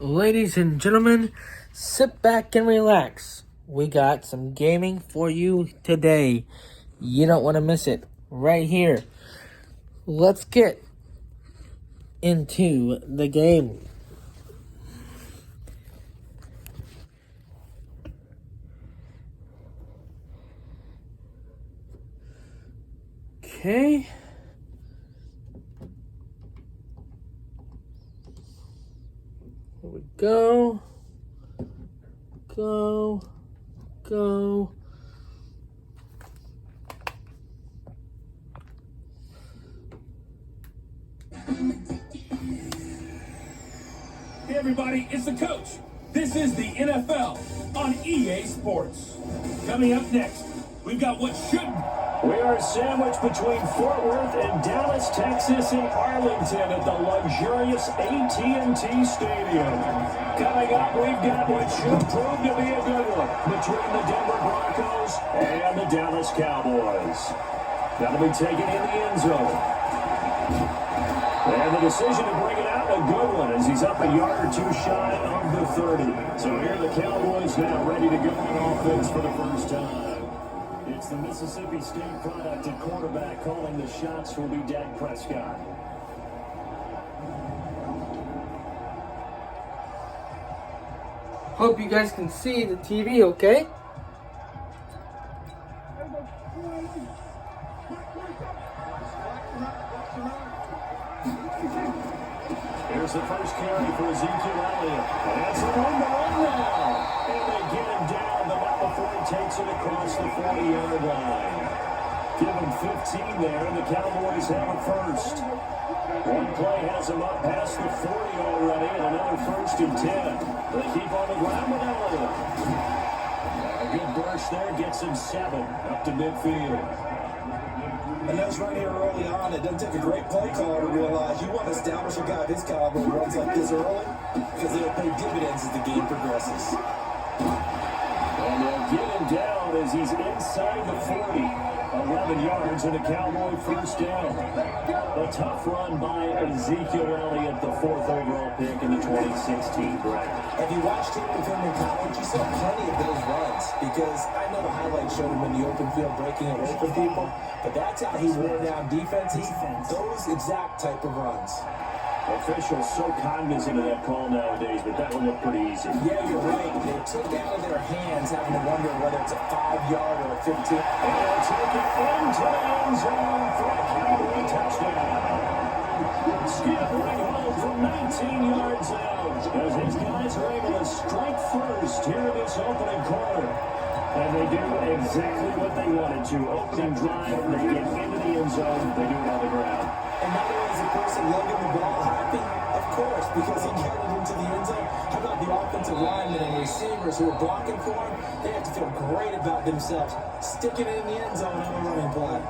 Ladies and gentlemen, sit back and relax. We got some gaming for you today. You don't want to miss it. Right here. Let's get into the game. Okay. Here we go. Go. Hey everybody, it's the coach. This is the NFL on EA Sports. Coming up next, we've got what should... We are sandwiched between Fort Worth and Dallas, Texas, and Arlington at the luxurious AT&T Stadium. Coming up, we've got what should prove to be a good one between the Denver Broncos and the Dallas Cowboys. That'll be taken in the end zone. And the decision to bring it out, a good one, as he's up a yard or two shy of the 30. So here are the Cowboys now ready to go on offense for the first time. It's the Mississippi State product at quarterback. Calling the shots will be Dak Prescott. Hope you guys can see the TV, okay? Here's the first carry for Ezekiel Elliott. That's a one-to-one now. And they get him down, but not before he takes it across the 40-yard line. Give him 15 there, and the Cowboys have a first. One play has him up past the 40 already, and another first and 10. They keep on the ground with Elliott. A good burst there gets him 7 up to midfield. And that's right here early on. It doesn't take a great play caller to realize you want to establish a guy of his caliber who runs like this early because it'll pay dividends as the game progresses. And they'll get him down as he's inside the 40. 11 yards and a Cowboy first down. A tough run by Ezekiel Elliott, the 4th overall pick in the 2016 draft. If you watched him with him in college, you saw plenty of those runs because I know the highlights showed him in the open field breaking away from people, but that's how he wore down defenses. Those exact type of runs. Officials so cognizant of that call nowadays, but that one looked pretty easy. Yeah, you're right. They took out of their hands having to wonder whether it's a 5-yard or a 15. And they'll take it into the end zone for a Cowboy touchdown. Skip Ringhold from 19 yards out as these guys are able to strike first here in this opening quarter. And they do exactly what they wanted to. Opening drive, they get into the end zone, they do it on the ground. And not only is the person lugging the ball happy, of course, because he got it into the end zone. How about the offensive linemen and receivers who are blocking for him? They have to feel great about themselves, sticking it in the end zone on a running play.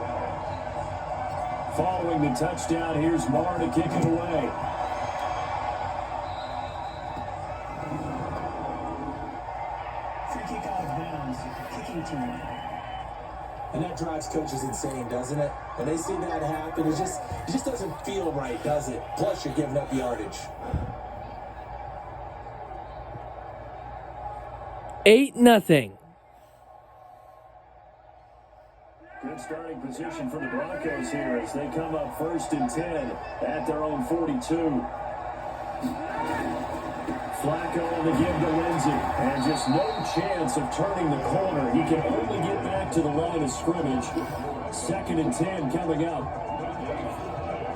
Following the touchdown, here's Marr to kick it away. Free kick out of bounds, kicking team. And that drives coaches insane, doesn't it? When they see that happen, it just doesn't feel right, does it? Plus, you're giving up yardage. 8-0. Good starting position for the Broncos here as they come up 1st and 10 at their own 42. Flacco on the give to Lindsey, and just no chance of turning the corner. He can only get back to the line of scrimmage. 2nd and 10 coming up.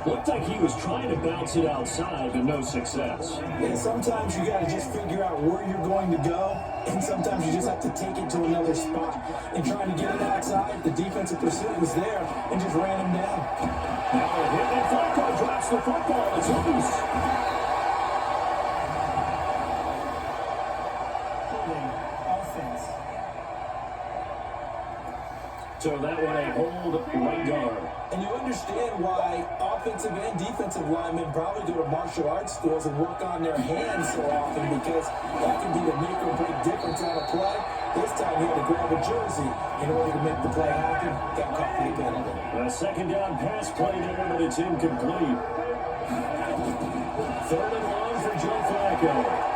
Looked like he was trying to bounce it outside, but no success. Yeah, sometimes you got to just figure out where you're going to go, and sometimes you just have to take it to another spot. And trying to get it outside, the defensive pursuit was there and just ran him down. And Flacco drops the football. It's loose. So that one a hold right guard. And you understand why offensive and defensive linemen probably go to martial arts schools and work on their hands so often because that can be the make or break difference on a play. This time he had to grab a jersey in order to make the play happen. Got caught for the penalty. A 2nd down pass play there, but it's incomplete. 3rd and long for Joe Flacco.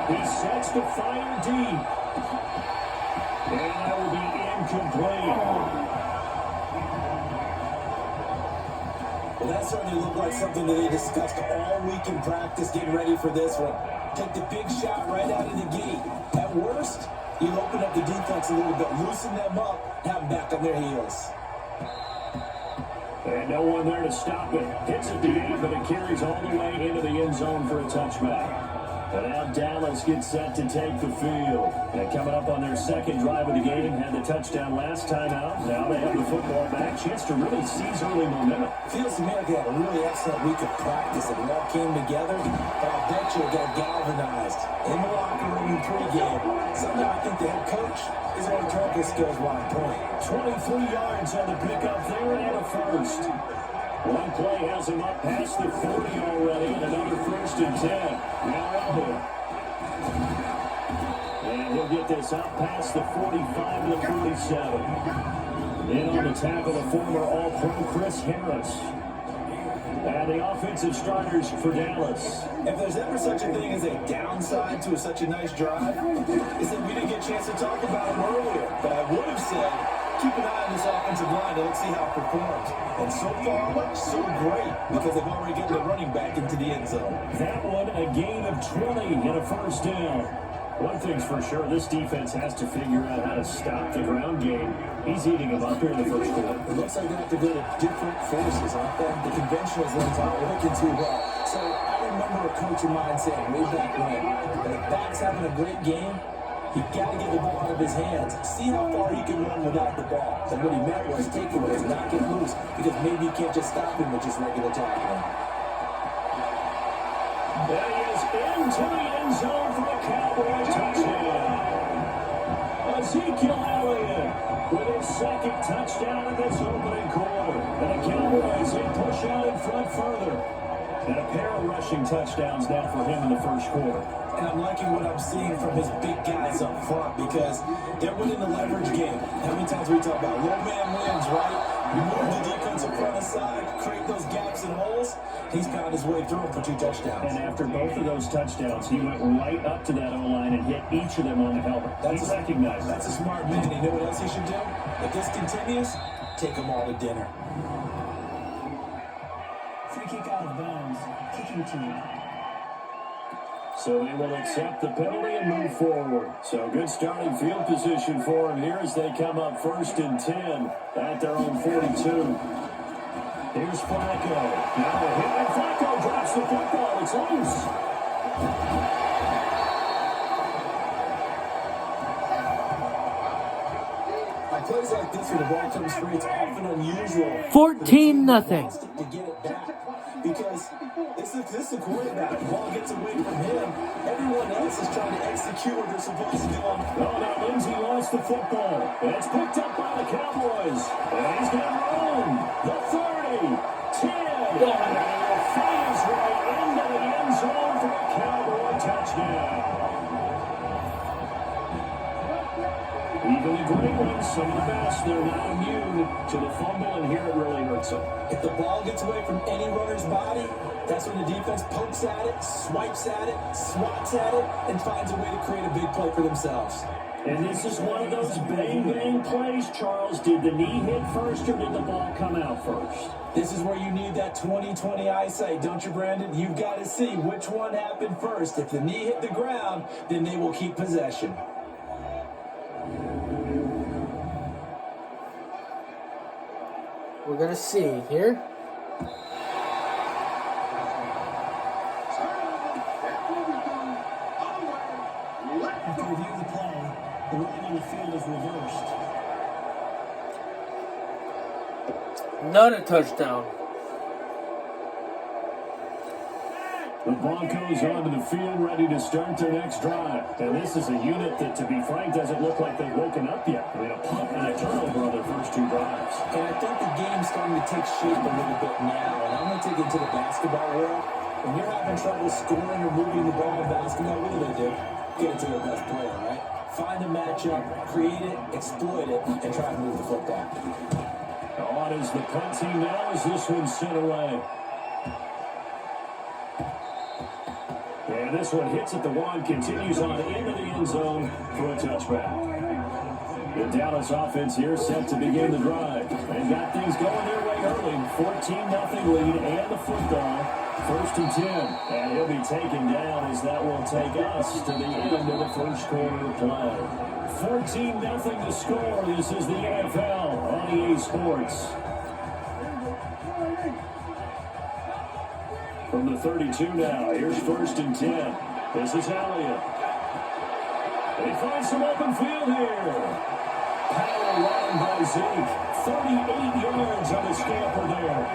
He sets the fire deep. And that will be incomplete. Well, that certainly looked like something that they discussed all week in practice, getting ready for this one. Take the big shot right out of the gate. At worst, you open up the defense a little bit, loosen them up, have them back on their heels. And no one there to stop it. Hits at the 8, but it carries all the way into the end zone for a touchback. And now Dallas gets set to take the field. And coming up on their second drive of the game, had the touchdown last time out. Now they have the football back. Chance to really seize early momentum. Feels to me like they had a really excellent week of practice and it all came together. But I bet you it got galvanized in the locker room in pregame. Somehow I think the head coach is going to turn his skills wide point. 23 yards on the pickup there and a first. One play has him up past the 40 already, and another 1st and 10. Now Elliott. And he'll get this up past the 45 to the 47. In on the tackle, the former All-Pro Chris Harris. And the offensive starters for Dallas. If there's ever such a thing as a downside to such a nice drive, is that we didn't get a chance to talk about him earlier. But I would have said, keep an eye on this offensive line and let's see how it performs. And so far, so great, because they've already gotten the running back into the end zone. That one, a gain of 20 and a first down. One thing's for sure, this defense has to figure out how to stop the ground game. He's eating them up here in the first quarter. It looks like they have to go to different forces, aren't they? The conventional ones aren't working too well. So I remember a coach of mine saying way back when, when a back's having a great game, you got to get the ball out of his hands. See how far he can run without the ball. And what he meant was takeaways, not get loose, because maybe you can't just stop him with just regular tackling. There he is into the end zone for a Cowboy touchdown. Ezekiel Elliott with his second touchdown in this opening quarter. And the Cowboys they push out in front further. And a pair of rushing touchdowns now for him in the first quarter. And I'm liking what I'm seeing from his big guys up front because they're winning the leverage game. How many times we talk about low man wins, right? You move the defensive front aside, create those gaps and holes. He's found his way through them for 2 touchdowns. And after both of those touchdowns, he went right up to that O-line and hit each of them on the helmet. He recognized that. That's a smart man. You know what else he should do? If this continues, take them all to dinner. Free kick out of bounds. Kicking team. So they will accept the penalty and move forward. So good starting field position for them here as they come up 1st and 10 at their own 42. Here's Flacco. Now a hit, and Flacco drops the football. It's loose. On plays like this, when the ball comes free, it's often unusual. 14-0. To get it back. Because this is the quarterback. The ball gets away from him. Everyone else is trying to execute what they're supposed to do on. Oh, now Lindsey lost the football. And it's picked up by the Cowboys. And he's going to run. The 30, 10. And the fight is right into the end zone for a Cowboy touchdown. Even the great ones, some of the best, they're not immune to the fumble, and here it really hurts them. If the ball gets away from any runner's body, that's when the defense pokes at it, swipes at it, swats at it, and finds a way to create a big play for themselves. And this is one of those bang-bang plays, Charles. Did the knee hit first, or did the ball come out first? This is where you need that 20/20 eyesight, don't you, Brandon? You've got to see which one happened first. If the knee hit the ground, then they will keep possession. We're going to see here. If you review the play, the running on the field is reversed. Not a touchdown. The Broncos onto the field, ready to start their next drive. And this is a unit that, to be frank, doesn't look like they've woken up yet. I mean, a punt and a turnover on their first 2 drives. And I think the game's starting to take shape a little bit now. And I'm going to take it to the basketball world. When you're having trouble scoring or moving the ball in basketball, what do? Get it to the best player, right? Find a matchup, create it, exploit it, and try to move the football. On is the punt team now as this one's sent away. And And this one hits at the one, continues on into the end zone for a touchback. The Dallas offense here set to begin the drive. They got things going their way early. 14-0 lead and the football. 1st and 10. And he'll be taken down as that will take us to the end of the first quarter play. 14-0 to score. This is the NFL on EA Sports. From the 32 now, here's 1st and 10. This is Elliott. They find some open field here. Power run by Zeke. 38 yards on the scamper there.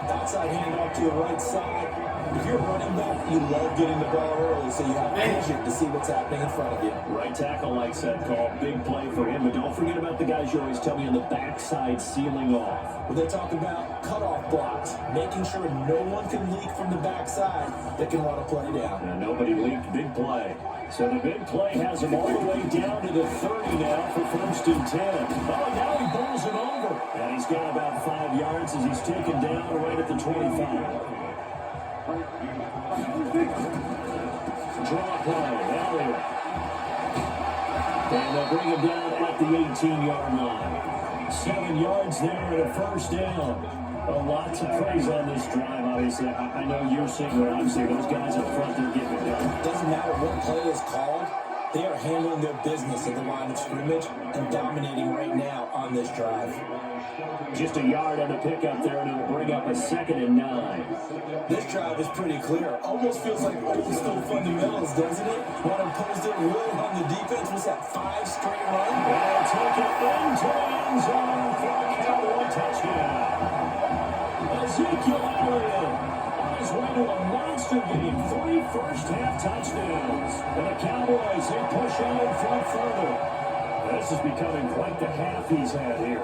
Outside handoff to the right side. If you're running back, you love getting the ball early so you have vision to see what's happening in front of you. Right tackle likes that call. Big play for him. But don't forget about the guys you always tell me on the backside sealing off. When they talk about cutoff blocks, making sure no one can leak from the backside that can run a play down. And nobody leaked. Big play. So the big play has him all the way down to the 30 now for 1st and 10. Oh, now he bowls it over. And he's got about 5 yards as he's taken down right at the 25. Draw play, Elliott. And they'll bring him down at the 18-yard line. 7 yards there and a 1st down. A lot to praise on this drive, obviously. I know you're seeing what I'm seeing. Those guys up front, they're getting it done. Doesn't matter what play is called. They are handling their business at the line of scrimmage and dominating right now on this drive. Just a yard on the pickup there, and it'll bring up a 2nd and 9. This drive is pretty clear. Almost feels like old school fundamentals, doesn't it? Want to impose their will on the defense. Was that 5 straight runs? They'll take it into the end zone for a Cowboy touchdown. Ezekiel Elliott on his way to a monster game. 3 first-half touchdowns. And the Cowboys, they push on in front further. This is becoming quite the half he's had here.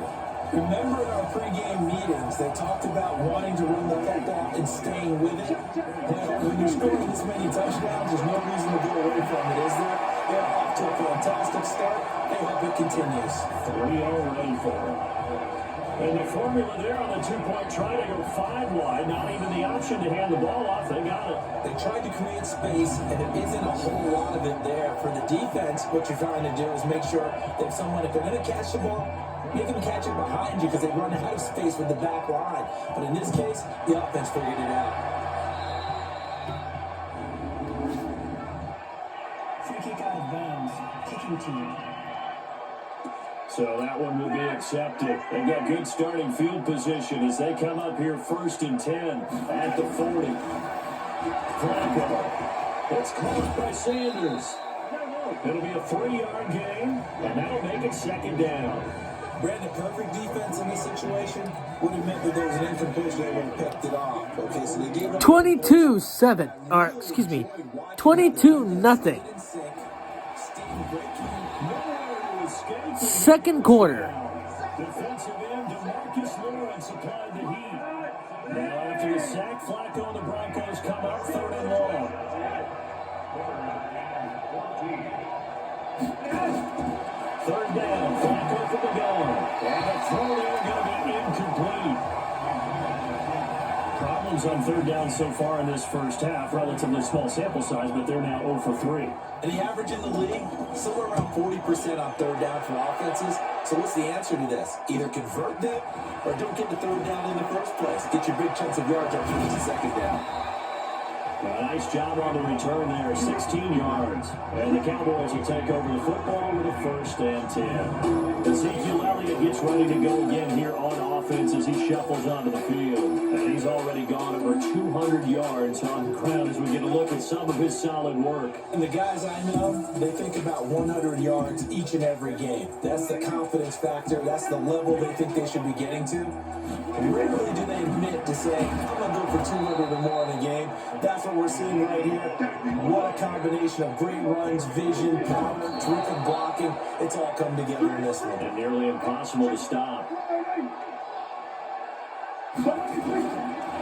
Remember in our pregame meetings, they talked about wanting to run the football and staying with it. Well, when you're scoring this many touchdowns, there's no reason to go away from it, is there? They're off to a fantastic start. They hope it continues. 3 already for him. And the formula there on the 2-point try to go 5 wide, not even the option to hand the ball off. They got it. They tried to create space, and there isn't a whole lot of it there. For the defense, what you're trying to do is make sure that someone, if they're going to catch the ball, make them catch it behind you because they run out of space with the back line. But in this case, the offense figured it out. Free kick out of bounds. Kicking team. So that one will be accepted. They've got good starting field position as they come up here 1st and 10 at the 40. Flacco. It's caught by Sanders. It'll be a 3-yard gain, and that'll make it 2nd down. Brandon, perfect defense in this situation would have meant that there was an incompletion. They would have picked it off. Okay, so they gave up 22-7, or excuse me, 22-0. Second quarter. Defensive end DeMarcus Lawrence applied the heat. Now after the sack, Flacco and the Broncos come up 3rd and long. Third down, Flacco from the gun. And the throw there going to be incomplete. Problems on 3rd down so far in this first half. Relatively small sample size, but they're now 0 for 3. And the average in the league, somewhere around 40% on 3rd down for offenses. So what's the answer to this? Either convert them or don't get the 3rd down in the first place. Get your big chunks of yards up for the 2nd down. Nice job on the return there, 16 yards. And the Cowboys will take over the football with a 1st and 10. Ezekiel Elliott gets ready to go again here on offense as he shuffles onto the field. And he's already gone over 200 yards on the ground as we get a look at some of his solid work. And the guys I know, they think about 100 yards each and every game. That's the confidence factor. That's the level they think they should be getting to. Rarely do they admit to say, I'm going to go for 200 or more in a game. That's what we're seeing right here. What a combination of great runs, vision, power, terrific blocking. It's all come together in this one. And nearly impossible to stop.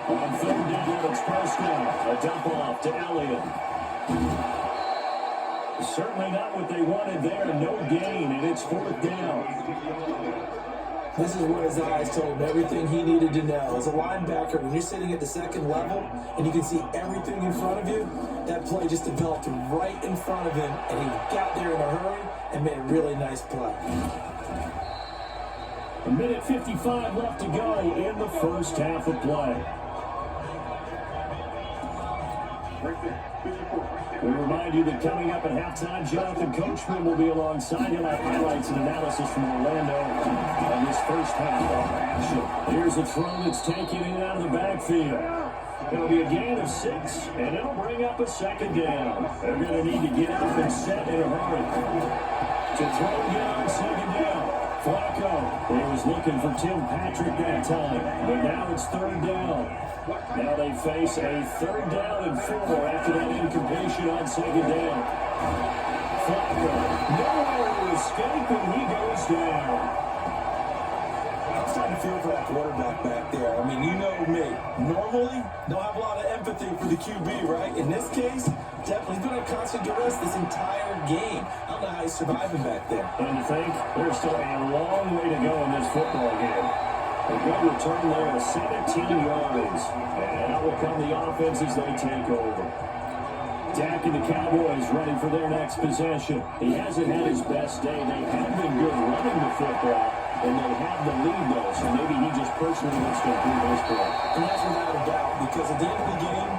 On 3rd down, it's Prescott. A dump off to Elliott. Certainly not what they wanted there. No gain, and it's 4th down. This is where his eyes told him everything he needed to know. As a linebacker, when you're sitting at the second level and you can see everything in front of you, that play just developed right in front of him, and he got there in a hurry and made a really nice play. A minute 55 left to go in the first half of play. We remind you that coming up at halftime, Jonathan Coachman will be alongside him at highlights and analysis from Orlando on this first half of action. Here's a throw that's taken in out of the backfield. It'll be a gain of 6, and it'll bring up a second down. They're going to need to get up and set in a hurry. To throw again on second down. Flacco, he was looking for Tim Patrick that time, but now it's third down. Now they face a third down and 4 after that incompletion on second down. Flacco, nowhere to escape, and he goes down. I'm starting to feel for that quarterback back there. I mean, you know me. Normally, don't have a lot of empathy for the QB, right? In this case, definitely been on constant duress this entire game. I don't know how he's surviving back there. And to think, there's still a long way to go in this football game. A good return there of 17 yards. And out will come the offense as they take over. Dak and the Cowboys ready for their next possession. He hasn't had his best day. They have been good running the football, and they have the lead, though, so maybe he just personally wants to improve his play. And that's without a doubt, because at the end of the game,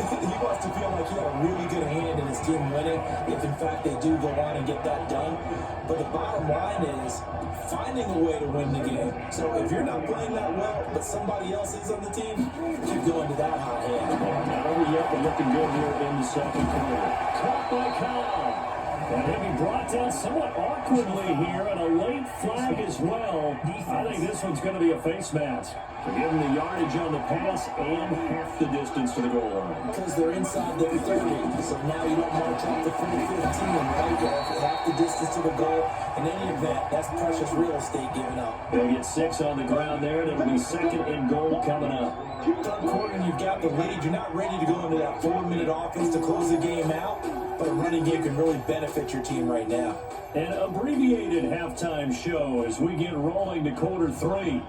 he wants to feel like he had a really good hand in his team winning, if in fact they do go on and get that done. But the bottom line is finding a way to win the game. So if you're not playing that well, but somebody else is on the team, keep going to that hot hand. Not over yet, but looking good here in the second quarter. Caught by Cobb. And he'll be brought down somewhat awkwardly here, and a late flag as well. I think this one's going to be a face mask. To give him the yardage on the pass and half the distance to the goal line. Because they're inside their 30, so now you don't march out to 4-15, right? Half the distance to the goal. In any event, that's precious real estate given up. They'll get 6 on the ground there, and it'll be second and goal coming up. Third quarter, and you've got the lead. You're not ready to go into that 4-minute offense to close the game out, but a running game can really benefit your team right now. An abbreviated halftime show as we get rolling to quarter 3.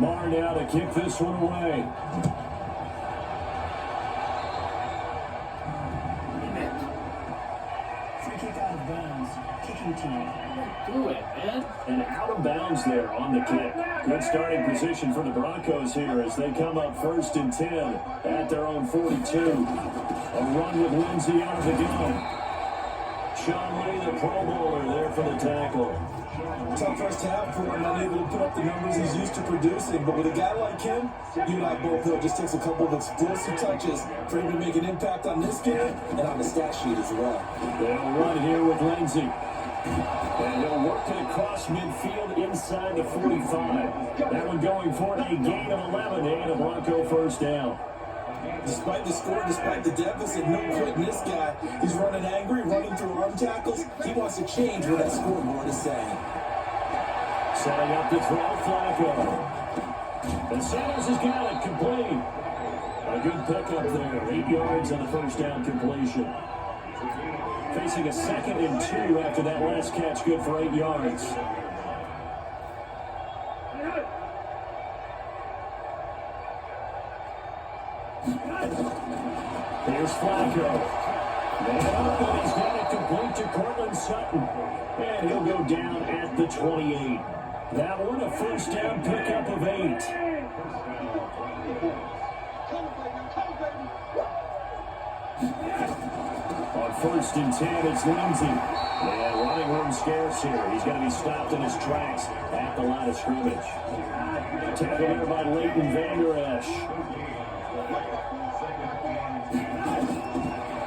Marr now to kick this one away. Free kick out of bounds. Kicking team. Do it, man. And out of bounds there on the kick. Good starting position for the Broncos here as they come up 1st and 10 at their own 42. A run with Lindsey out of the gun. Sean Lee, the Pro Bowler, there for the tackle. Tough first half for him, unable to put up the numbers he's used to producing. But with a guy like him, you and I both know it just takes a couple of explosive touches for him to make an impact on this game and on the stat sheet as well. They'll run here with Lindsey. And they'll work it across midfield inside the 45. That one going for a gain of 11 and a Bronco first down. Despite the score, despite the deficit, no quitting this guy. He's running angry, running through arm tackles. He wants to change what that scoreboard is saying. Setting up the throw, Flacco. And Sanders has got it, complete. A good pickup there, 8 yards on the first down completion. Facing a 2nd and 2 after that last catch, good for 8 yards. Here's Flacco. Man up, and he's got it complete to Cortland Sutton. And he'll go down at the 28. That one a first down pickup of 8. On 1st and 10, it's Lindsey. And running room scarce here. He's going to be stopped in his tracks at the line of scrimmage. Tackled here by Leighton Vander Esch.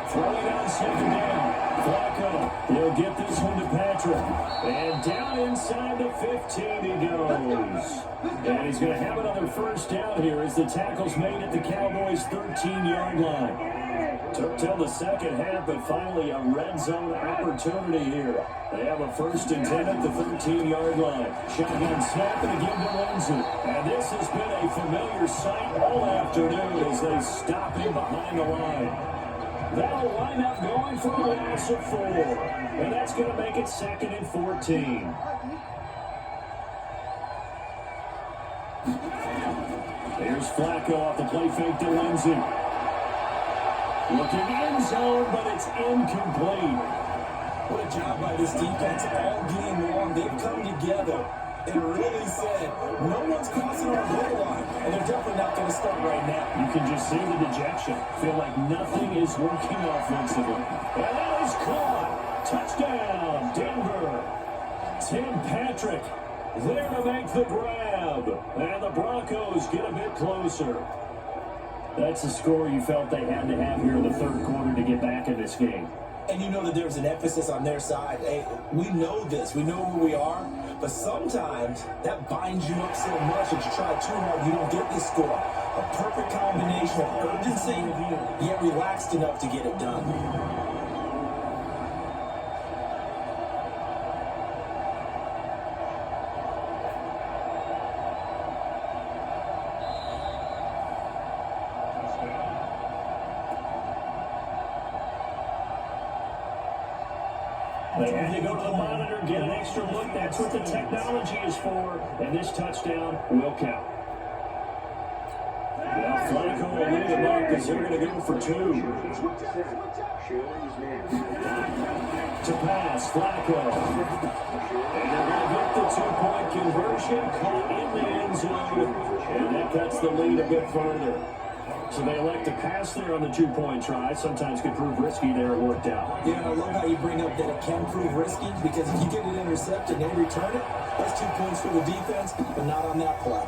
Throwing on 2nd down. Flacco, he'll get this one to Patrick. And down inside the 15 he goes. And he's going to have another first down here as the tackle's made at the Cowboys' 13-yard line. Took till the second half, but finally a red zone opportunity here. They have a 1st and 10 at the 13-yard line. Shotgun snap and again to Lindsey. And this has been a familiar sight all afternoon as they stop him behind the line. That'll wind up going for a loss of 4. And that's going to make it 2nd and 14. Here's Flacco off the play fake to Lindsey. Looking end zone, but it's incomplete. What a job by this defense all game long. They've come together and really said, no one's crossing our goal line, and they're definitely not going to start right now. You can just see the dejection. Feel like nothing is working offensively. And that is caught. Touchdown, Denver. Tim Patrick there to make the grab. And the Broncos get a bit closer. That's the score you felt they had to have here in the third quarter to get back in this game. And you know that there's an emphasis on their side. Hey, we know this. We know where we are. But sometimes that binds you up so much that you try too hard, you don't get this score. A perfect combination of urgency, yet relaxed enough to get it done. They had to go to the monitor, get an extra look. That's what the technology is for. And this touchdown will count. Now Flacco will lead them up because they're going to go for 2. To pass, Flacco. And they're going to get the 2-point conversion. Caught in the end zone. And that cuts the lead a bit further. So they elect to pass there on the 2-point try. Sometimes could prove risky there. It worked out. Yeah, I love how you bring up that it can prove risky, because if you get it intercepted and they return it, that's 2 points for the defense, but not on that play.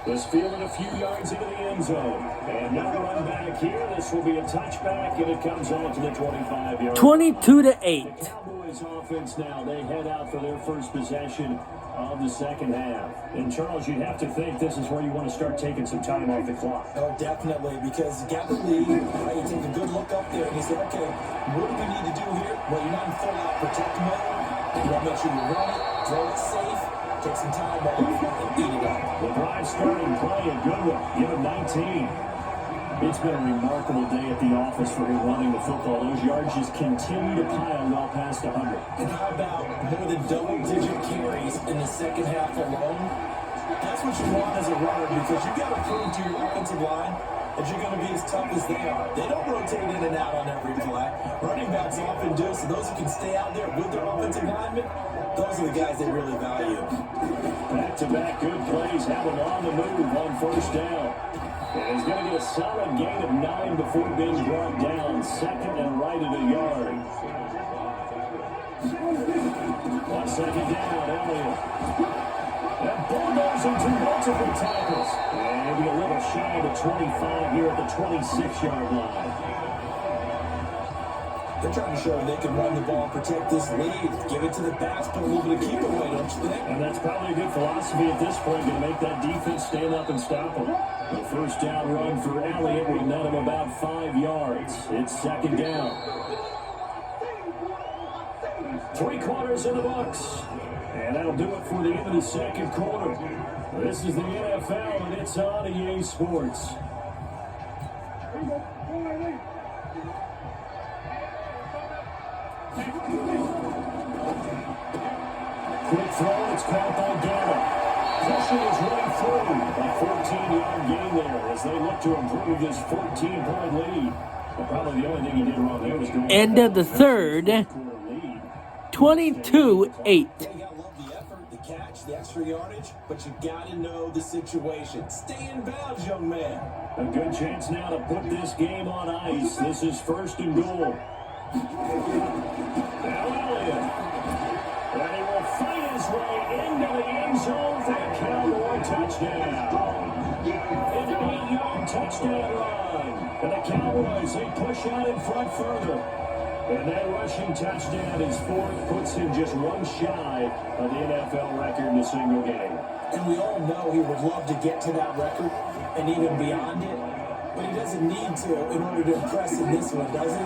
This fielded a few yards into the end zone. And no run back here. This will be a touchback, and it comes on to the 25-yard. 22-8. The Cowboys offense now, they head out for their first possession of the second half. And Charles, you'd have to think this is where you want to start taking some time off the clock. Oh, definitely, because you got the lead, right? You take a good look up there and you say, okay, what do we need to do here? Well, you're not in full-out protect mode. You want to make sure you run it, throw it safe, take some time off, and eat it up. The drive starting play, a good one. Give him 19. It's been a remarkable day at the office for him running the football. Those yards just continue to pile well past 100. And how about more than double-digit carries in the second half alone? That's what you want as a runner, because you got to prove to your offensive line that you're going to be as tough as they are. They don't rotate in and out on every play. Running backs often do, so those who can stay out there with their offensive linemen, those are the guys they really value. Back-to-back good plays have him on the move on first down. And he's going to get a solid gain of 9 before being brought down. Second and right at a yard. On second down, Elliott. And bulldozing through multiple tackles. And maybe a little shy of the 25 here at the 26-yard line. They're trying to show they can run the ball, protect this lead, give it to the backs, put a little bit of keep away, don't you think? And that's probably a good philosophy at this point, going to make that defense stand up and stop them. The first down run for Elliott will net him about 5 yards. It's second down. 3 quarters in the books. And that'll do it for the end of the second quarter. This is the NFL, and it's on EA Sports. Quick throw, it's caught by Gallup. Pushing his way through. A 14-yard gain there as they look to improve this 14-point lead. But probably the only thing he did wrong there was going End of the third. 22-8. You gotta love the effort, the catch, the extra yardage, but you gotta know the situation. Stay in bounds, young man. A good chance now to put this game on ice. This is first and goal. Now Elliott. And he will fight his way into the end zone for a Cowboy touchdown. An 8-yard touchdown run. And the Cowboys, they push out in front further. And that rushing touchdown is 4th, puts him just one shy of the NFL record in a single game. And we all know he would love to get to that record and even beyond it. But he doesn't need to in order to impress in this one, does he?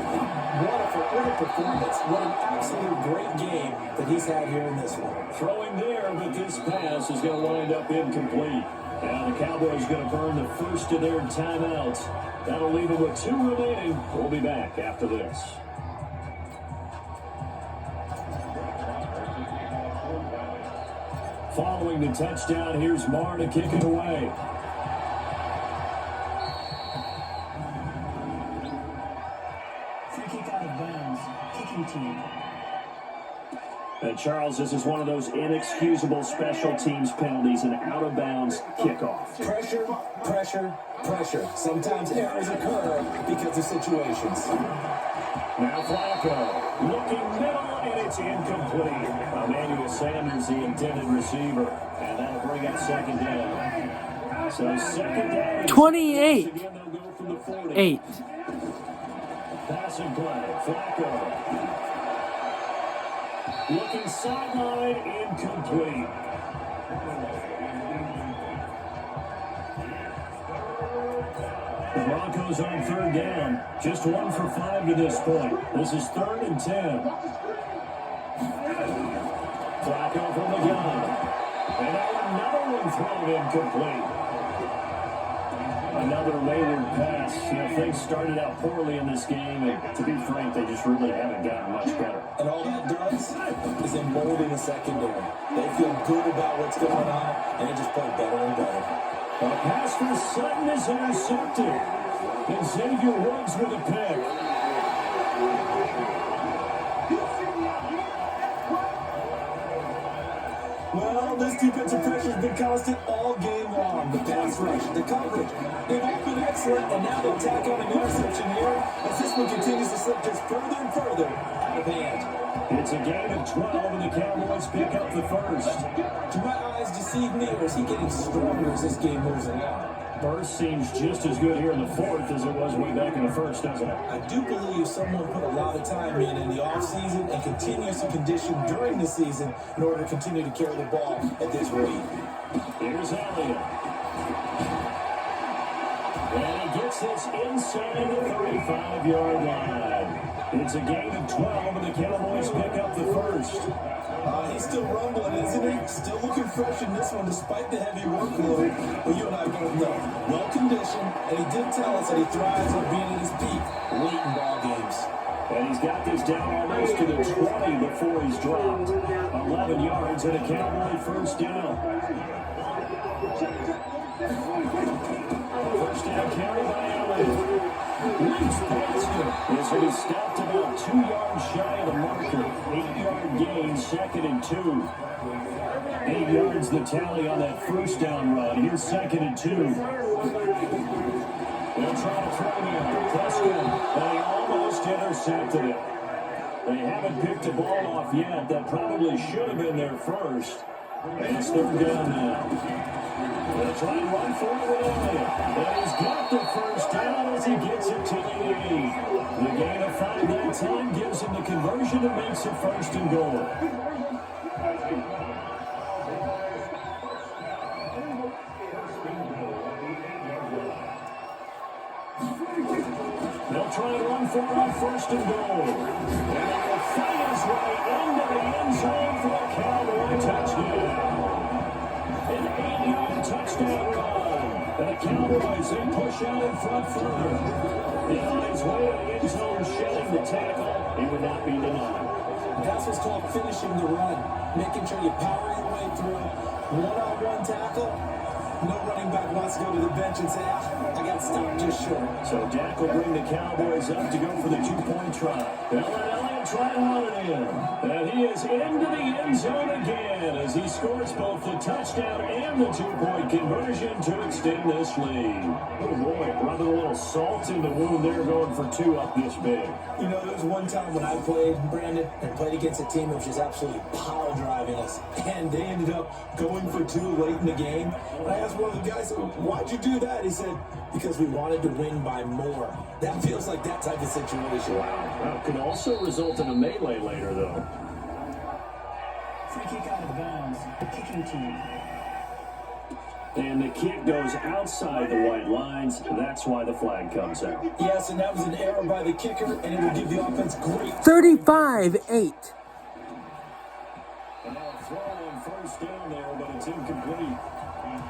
What a performance. What an absolute great game that he's had here in this one. Throwing there, but this pass is going to wind up incomplete. Now the Cowboys going to burn the first of their timeouts. That'll leave them with 2 remaining. We'll be back after this. Following the touchdown, here's Marr to kick it away. Free kick out of bounds. Kicking team. And Charles, this is one of those inexcusable special teams penalties, an out-of-bounds kickoff. Pressure, pressure, pressure. Sometimes errors occur because of situations. Now Flacco, looking middle, and it's incomplete. Emmanuel Sanders, the intended receiver, and that'll bring up second down. So second down. 28. Again, they'll go from the 40. 8. Passing play, Flacco. Looking sideline, incomplete. The Broncos on third down. Just 1 for 5 to this point. This is 3rd and 10. Flacco from the gun. And now another one thrown incomplete. Another wayward pass. Things started out poorly in this game, and to be frank, they just really haven't gotten much better. And all that does is embolden the secondary. They feel good about what's going on, and they just play better and better. A pass for Sutton is intercepted. And Xavier Woods with a pick. Well, this defensive pressure has been constant all game long. The pass rush, the coverage, they've all been excellent, and now they'll tack on an interception here as this one continues to slip just further and further out of hand. It's a gain of 12, and the Cowboys pick up the first. Do my eyes deceive me, or is he getting stronger as this game moves along? First seems just as good here in the 4th as it was way back in the 1st, doesn't it? I do believe someone put a lot of time in the offseason and continues to condition during the season in order to continue to carry the ball at this rate. Here's Elliott. And he gets this inside the 35-yard line. It's a gain of 12, and the Cowboys pick up the first. He's still rumbling, isn't he? Still looking fresh in this one despite the heavy workload. But you and I both know, well conditioned, and he did tell us that he thrives on being at his peak late in ball games. And he's got this down almost to the 20 before he's dropped. 11 yards and a Cowboy first down. First down carry by Elliott. Leaks past him. This one is stopped about 2 yards shy of the marker. 8-yard gain, 2nd and 2. 8 yards the tally on that first down run. Here's 2nd and 2. They'll try to throw him. Preston, and he almost intercepted it. They haven't picked the ball off yet. That probably should have been their first. And it's 3rd down now. They'll try and run for it with Elliott. And he's got the first down as he gets it to the 8. The gain of 5 that time gives him the conversion and makes it 1st and goal. They'll try and run for it on 1st and goal. And he will find his way into the end zone for a Cowboy touchdown. An 8-yard touchdown run. And the Cowboys, they push out in front further. And on his way to the end zone, shedding the tackle, he would not be denied. That's what's called finishing the run. Making sure you power your way through. One-on-one tackle. No running back wants to go to the bench and say, I got stopped just short. So Dak will bring the Cowboys up to go for the 2-point try. They'll let Elliott try to run it in. And he is into the end zone again as he scores both the touchdown and the 2-point conversion to extend this lead. Oh boy, rubbing a little salt in the wound there, going for 2 up this big. You know, there was one time when I played, Brandon, and played against a team that was just absolutely pile driving us. And they ended up going for 2 late in the game. And I asked one of the guys, why'd you do that? He said, because we wanted to win by more. That feels like that type of situation. Wow. Well, it can also result in a melee later, though. Free kick out of bounds. Kicking team. And the kick goes outside the white lines. That's why the flag comes out. Yes, and that was an error by the kicker, and it would give the offense great. 35-8. And now a throw on 1st down there, but it's incomplete.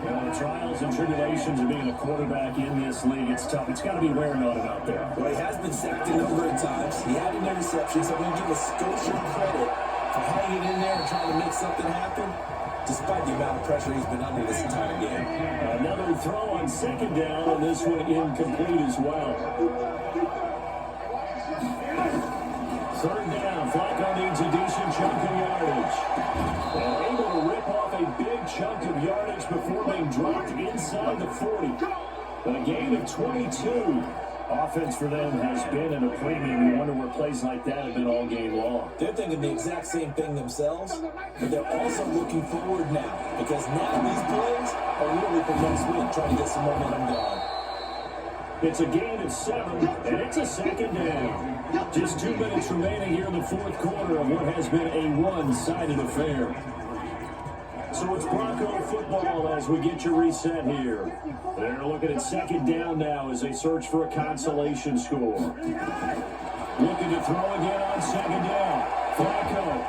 Well, the trials and tribulations of being a quarterback in this league, it's tough. It's got to be wearing on him out there. Well, he has been sacked a number of times. He had an interception, so I'm going to give a Scotia credit for hanging in there and trying to make something happen, despite the amount of pressure he's been under this entire game. Another throw on second down, and this one incomplete as well. Third down, Flacco needs a decent chunk of yardage. And able to rip off a big chunk of yardage before being dropped inside the 40. But a gain of 22. Offense for them has been at a premium. You wonder where plays like that have been all game long. They're thinking the exact same thing themselves, but they're also looking forward now, because now these plays are really for next week, trying to get some momentum going. It's a gain of 7, and it's a second down. Just 2 minutes remaining here in the fourth quarter of what has been a one-sided affair. So it's Bronco football as we get your reset here. They're looking at second down now as they search for a consolation score. Looking to throw again on second down. Flacco.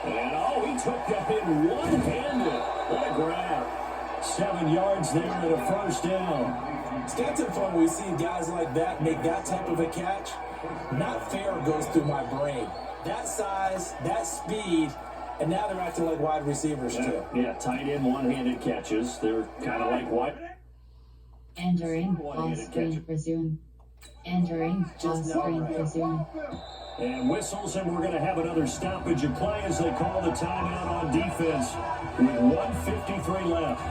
And he took that in one-handed. What a grab. 7 yards there and a first down. It's got to the point where we see guys like that make that type of a catch. Not fair goes through my brain. That size, that speed, and now they're acting like wide receivers too. Yeah, tight end one-handed catches. They're kind of like what? Entering on screen resume. Entering on screen resume. And whistles, and we're going to have another stoppage of play as they call the timeout on defense with 1:53 left.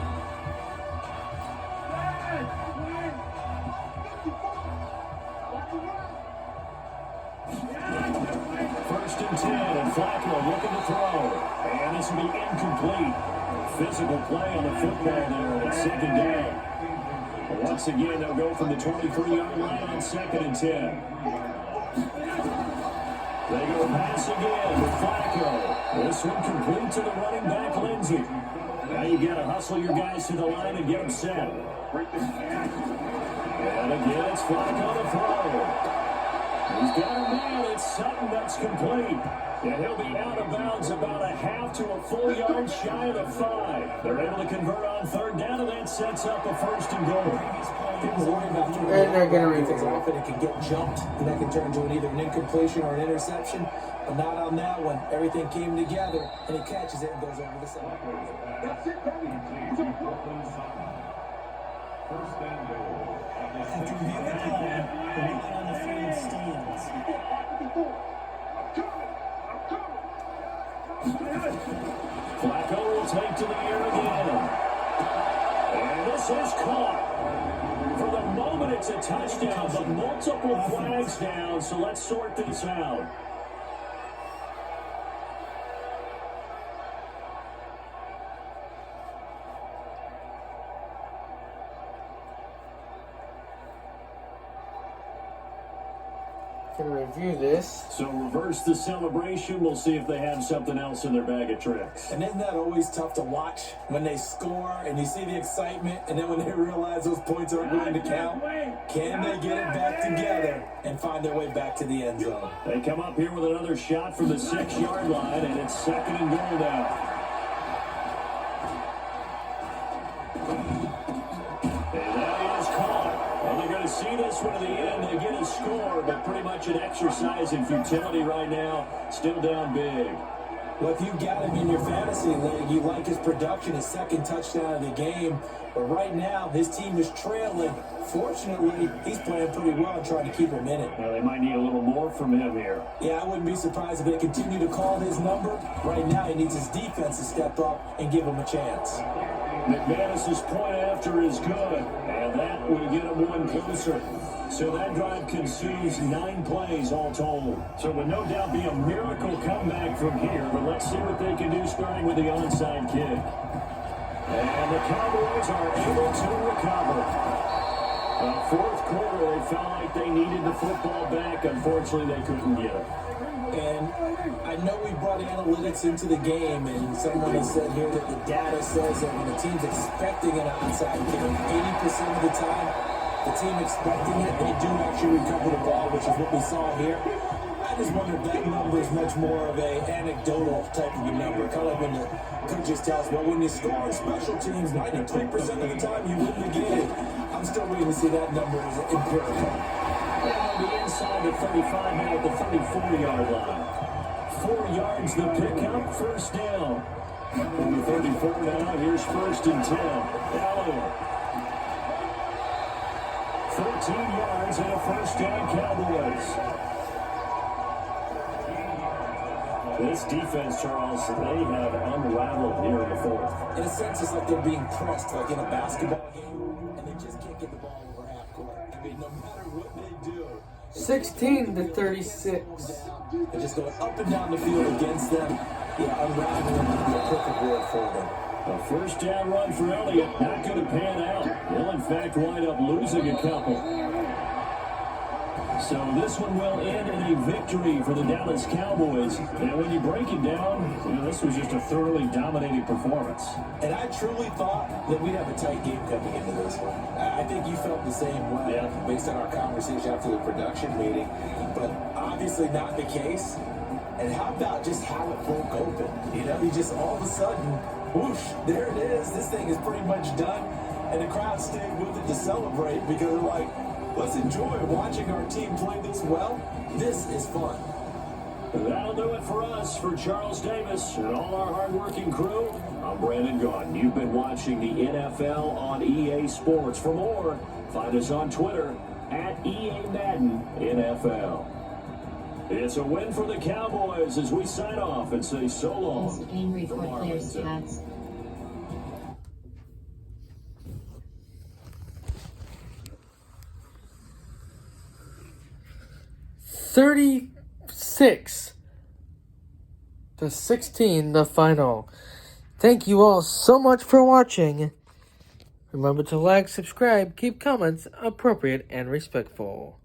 First and 10, and Flacco looking to throw. And this will be incomplete. Physical play on the football there at second down. Once again, they'll go from the 23-yard line on second and 10. They go pass again with Flacco. This one complete to the running back, Lindsey. Now you got to hustle your guys to the line and get them set. And again, it's Flacco to throw. He's got a man. It's Sutton that's complete. And he'll be out of bounds about a half to a full yard shy of the 5. They're able to convert on third down, and that sets up a first and goal. People worry about throwing And they're gonna because repeat it. often it can get jumped, and that can turn into either an incompletion or an interception. But not on that one. Everything came together, and he catches it and goes over the side. After reviewing the play, the man on the field stands. Flacco will take to the air again. And this is caught. For the moment, it's a touchdown, but multiple flags down, so let's sort this out. Can review this. So reverse the celebration. We'll see if they have something else in their bag of tricks. And isn't that always tough to watch when they score and you see the excitement, and then when they realize those points aren't going to count? Can they get it back together and find their way back to the end zone? They come up here with another shot from the 6-yard line, and it's second and goal now. And that is caught. Well, they're going to see this one to the end. They get a score, but pretty much an exercise in futility right now. Still down big. Well, if you've got him in your fantasy league, you like his production, his second touchdown of the game. But right now, his team is trailing. Fortunately, he's playing pretty well and trying to keep him in it. Well, they might need a little more from him here. Yeah, I wouldn't be surprised if they continue to call his number. Right now, he needs his defense to step up and give him a chance. McManus's point after is good, and that will get him one closer. So that drive consumes 9 plays all told. So it would no doubt be a miracle comeback from here, but let's see what they can do starting with the onside kick. And the Cowboys are able to recover. Fourth quarter, they felt like they needed the football back. Unfortunately, they couldn't get it. And I know we brought analytics into the game, and someone has said here that the data says that when the team's expecting an onside kick, 80% of the time, the team expecting it, they do actually recover the ball, which is what we saw here. I just wonder if that number is much more of a anecdotal type of a number. Kind of like when the coaches tell us, well, when you score on special teams, 93% of the time you win the game. I'm still waiting to see that number as empirical. On the inside, the 35 now at the 34-yard line. 4 yards the pickup, first down. From the 34 now, here's first and 10. Elliott. 13 yards and a first down, Cowboys. This defense, Charles, they have unraveled here in the fourth. In a sense, it's like they're being pressed, like in a basketball game, and they just can't get the ball over half court. I mean, no matter what they do. 16 to 36. They're just going up and down the field against them. Yeah, unraveling would be a perfect word for them. A first down run for Elliott, not going to pan out. He'll, in fact, wind up losing a couple. So this one will end in a victory for the Dallas Cowboys. And when you break it down, this was just a thoroughly dominating performance. And I truly thought that we'd have a tight game coming into this one. I think you felt the same way based on our conversation after the production meeting. But obviously not the case. And how about just how it broke open? You know, you just all of a sudden, whoosh, there it is. This thing is pretty much done. And the crowd stayed with it to celebrate because they're like, let's enjoy watching our team play this well. This is fun. That'll do it for us. For Charles Davis and all our hardworking crew, I'm Brandon Gaudin. You've been watching the NFL on EA Sports. For more, find us on Twitter at EA Madden NFL. It's a win for the Cowboys as we sign off and say so long. Post-game report players stats. $36 to 16, the final. Thank you all so much for watching. Remember to like, subscribe, keep comments appropriate and respectful.